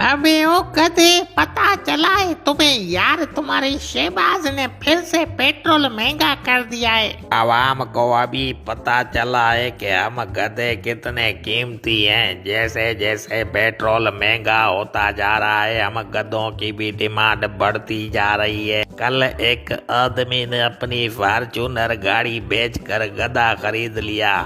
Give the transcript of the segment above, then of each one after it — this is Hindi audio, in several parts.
अबे ओ गधे, पता चला है तुम्हें यार, तुम्हारे शहबाज ने फिर से पेट्रोल महंगा कर दिया है। आवाम को अभी पता चला है कि हम गधे कितने कीमती हैं। जैसे जैसे पेट्रोल महंगा होता जा रहा है, हम गधों की भी डिमांड बढ़ती जा रही है। कल एक आदमी ने अपनी फॉर्च्यूनर गाड़ी बेचकर गधा खरीद लिया।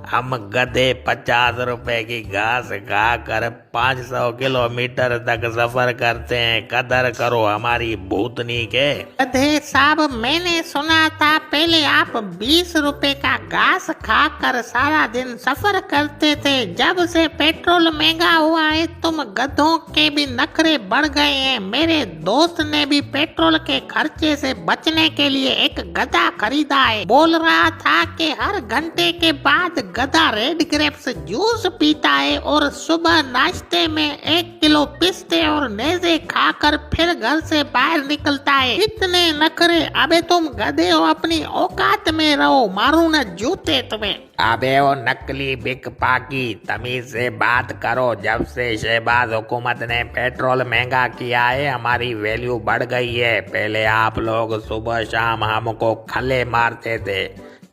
हम गधे 50 रुपए की घास खाकर 500 किलोमीटर तक सफर करते हैं। कदर करो हमारी भूतनी के। गधे साहब, मैंने सुना था पहले आप 20 रुपए का घास खाकर सारा दिन सफर करते थे। जब से पेट्रोल महंगा हुआ है तुम गधों के भी नखरे बढ़ गए हैं। मेरे दोस्त ने भी पेट्रोल के खर्चे से बचने के लिए एक गधा खरीदा है। बोल रहा था कि हर घंटे के बाद गधा रेड ग्रेप्स जूस पीता है और सुबह नाश्ते में 1 किलो पिस्ते और नेज़े खाकर फिर घर से बाहर निकलता है। इतने नखरे। अबे तुम गधे हो, अपनी औकात में रहो, मारू न जूते तुम्हें। अबे वो नकली बिक पाकी, तमीज से बात करो। जब से शहबाज हुकूमत ने पेट्रोल महंगा किया है हमारी वैल्यू बढ़ गई है। पहले आप लोग सुबह शाम हमको खले मारते थे,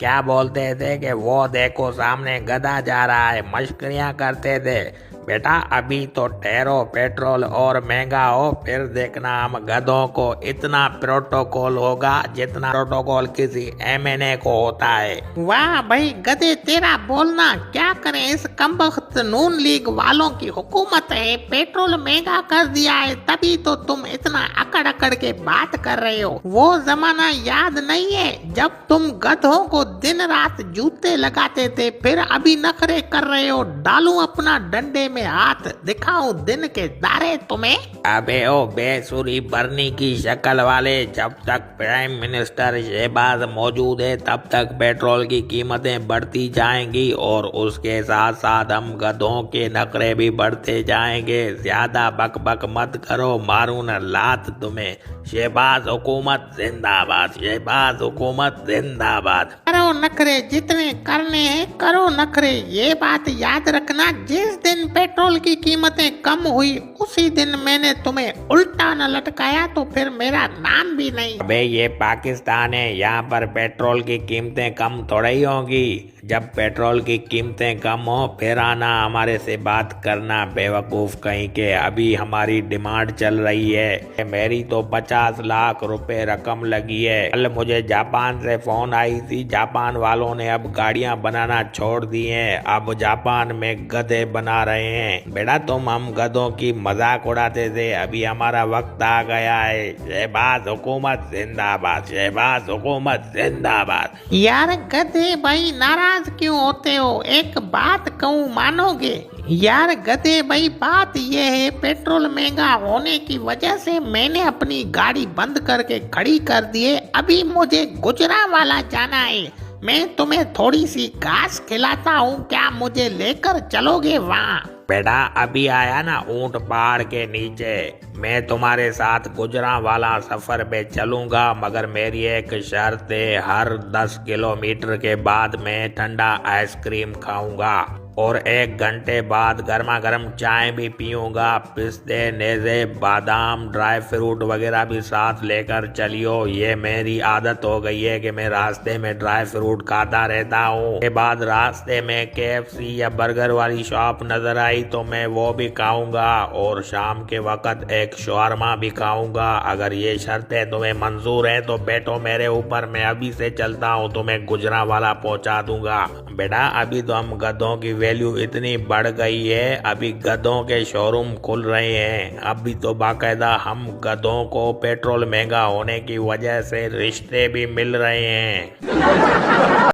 क्या बोलते थे कि वो देखो सामने गधा जा रहा है, मश्करियाँ करते थे। बेटा अभी तो ठहरो, पेट्रोल और महंगा हो फिर देखना हम गधों को इतना प्रोटोकॉल होगा जितना प्रोटोकॉल किसी एमएनए को होता है। वाह भाई गधे, तेरा बोलना क्या करें। इस कमबख्त नून लीग वालों की हुकूमत है, पेट्रोल महंगा कर दिया है तभी तो तुम इतना अकड़ अकड़ के बात कर रहे हो। वो जमाना याद नहीं है जब तुम गधों को दिन रात जूते लगाते थे, फिर अभी नखरे कर रहे हो। डालूं अपना डंडे में हाथ, दिखाऊं दिन के दारे तुम्हें। अबे ओ बेसुरी बरनी की शक्ल वाले, जब तक प्राइम मिनिस्टर शहबाज मौजूद है तब तक पेट्रोल की कीमतें बढ़ती जाएंगी और उसके साथ साथ हम गधों के नखरे भी बढ़ते जाएंगे। ज्यादा बक बक मत करो, मारू न लात तुम्हें। शहबाज हुकूमत जिंदाबाद, शहबाज हुकूमत जिंदाबाद। करो नखरे, जितने करने हैं करो नखरे। ये बात याद रखना, जिस दिन पेट्रोल की कीमतें कम हुई उसी दिन मैंने तुम्हें उल्टा न लटकाया तो फिर मेरा नाम भी नहीं। अबे ये पाकिस्तान है, यहाँ पर पेट्रोल की कीमतें कम थोड़ी ही होंगी। जब पेट्रोल की कीमतें कम हो फिर आना हमारे से बात करना, बेवकूफ कहीं के। अभी हमारी डिमांड चल रही है, मेरी तो 50 लाख रुपए रकम लगी है। कल मुझे जापान से फोन आई थी, जापान वालों ने अब गाड़ियां बनाना छोड़ दी हैं, अब जापान में गधे बना रहे हैं। बेटा तुम हम गधों की मजाक उड़ाते थे, अभी हमारा वक्त आ गया है। शहबाज हुकूमत जिंदाबाद, शहबाज हुकूमत जिंदाबाद। यार गधे भाई, नाराज क्यों होते हो? एक बात कहूँ मानोगे? यार गधे भाई, बात ये है पेट्रोल महंगा होने की वजह से मैंने अपनी गाड़ी बंद करके खड़ी कर दी है। अभी मुझे गुजरांवाला जाना है, मैं तुम्हें थोड़ी सी घास खिलाता हूँ, क्या मुझे लेकर चलोगे वहाँ? बेटा अभी आया ना ऊंट पहाड़ के नीचे, मैं तुम्हारे साथ गुजरांवाला सफर पे चलूंगा, मगर मेरी एक शर्त है, हर 10 किलोमीटर के बाद मैं ठंडा आइसक्रीम खाऊंगा और 1 घंटे बाद गर्मा गर्म चाय भी पीऊंगा। पिस्ते, नेज़े, बादाम, ड्राई फ्रूट वगैरह भी साथ लेकर चलियो। ये मेरी आदत हो गई है कि मैं रास्ते में ड्राई फ्रूट खाता रहता हूँ। के बाद रास्ते में KFC या बर्गर वाली शॉप नजर आई तो मैं वो भी खाऊंगा और शाम के वक्त एक शवारमा भी खाऊंगा। अगर ये शर्तें तुम्हें मंजूर है तो बैठो मेरे ऊपर, मैं अभी से चलता हूँ, तुम्हें गुजरांवाला पहुँचा दूंगा। बेटा अभी तो हम गधों की वैल्यू इतनी बढ़ गई है, अभी गधों के शोरूम खुल रहे हैं। अभी तो बाकायदा हम गधों को पेट्रोल महंगा होने की वजह से रिश्ते भी मिल रहे हैं।